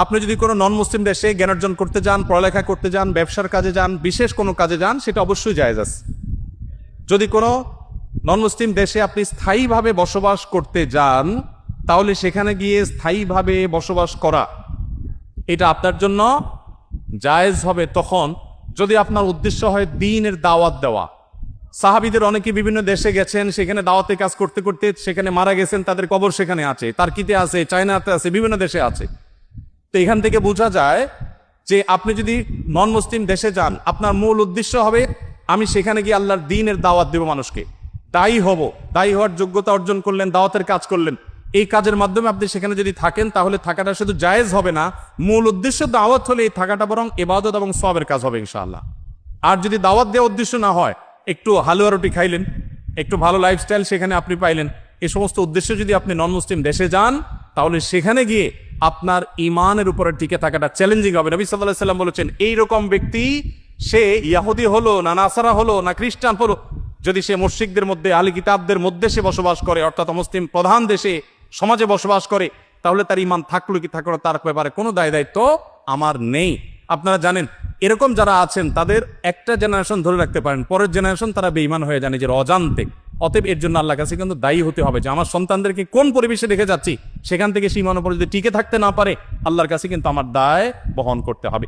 আপনি যদি কোনো নন মুসলিম দেশে জ্ঞান অর্জন করতে যান, পড়ালেখা করতে যান, ব্যবসার কাজে যান, বিশেষ কোনো কাজে যান, সেটা অবশ্যই জায়েজ আছে। যদি কোনো নন মুসলিম দেশে আপনি স্থায়ীভাবে বসবাস করতে যান, তাহলে সেখানে গিয়ে স্থায়ীভাবে বসবাস করা এটা আপনার জন্য জায়েজ হবে তখন যদি আপনার উদ্দেশ্য হয় দ্বীনের দাওয়াত দেওয়া। সাহাবীদের অনেকে বিভিন্ন দেশে গেছেন, সেখানে দাওয়াতে কাজ করতে করতে সেখানে মারা গেছেন, তাদের কবর সেখানে আছে, টার্কিতে আছে, চায়নাতে আছে, বিভিন্ন দেশে আছে। তো এখান থেকে বোঝা যায় যে আপনি যদি নন মুসলিম দেশে যান, আপনার মূল উদ্দেশ্য হবে আমি সেখানে গিয়ে আল্লাহর দ্বীনের দাওয়াত দেব মানুষকে, দায়ী হব, দায়ী হওয়ার যোগ্যতা অর্জন করলেন, দাওয়াতের কাজ করলেন। এই কাজের মাধ্যমে আপনি সেখানে যদি থাকেন, তাহলে থাকাটা শুধু জায়েজ হবে না, মূল উদ্দেশ্য দাওয়াত হলে এই থাকাটা বরং ইবাদত এবং সওয়াবের কাজ হবে ইনশাআল্লাহ। আর যদি দাওয়াত দেওয়ার উদ্দেশ্য না হয়, একটু হালুয়া রুটি খাইলেন, একটু ভালো লাইফস্টাইল সেখানে আপনি পাইলেন, এই সমস্ত উদ্দেশ্যে যদি আপনি নন মুসলিম দেশে যান, তাহলে সেখানে গিয়ে আপনার ইমানের উপরে টিকে থাকাটা চ্যালেঞ্জিং হবে। নবী সাল্লাল্লাহু আলাইহি ওয়াসাল্লাম বলেছেন, এইরকম ব্যক্তি সে ইয়াহুদি হলো না নাসারা হলো না খ্রিস্টান হলো, যদি সে মুশরিকদের মধ্যে, আহলে কিতাবদের মধ্যে সে বসবাস করে, অর্থাৎ মুসলিম প্রধান দেশে সমাজে বসবাস করে, তাহলে তার ইমান থাকলো কি থাকলো তার ব্যাপারে কোনো দায়িত্ব আমার নেই। আপনারা জানেন এরকম যারা আছেন তাদের একটা জেনারেশন ধরে রাখতে পারেন, পরের জেনারেশন তারা বেঈমান হয়ে যায় নিজের অজান্তে। অতএব এর জন্য আল্লাহর কাছে কিন্তু দায়ী হতে হবে যে আমার সন্তানদেরকে কোন পরিবেশে রেখে যাচ্ছি, সেখান থেকে সে ইমানের উপর যদি টিকে থাকতে না পারে, আল্লাহর কাছে কিন্তু আমার দায় বহন করতে হবে।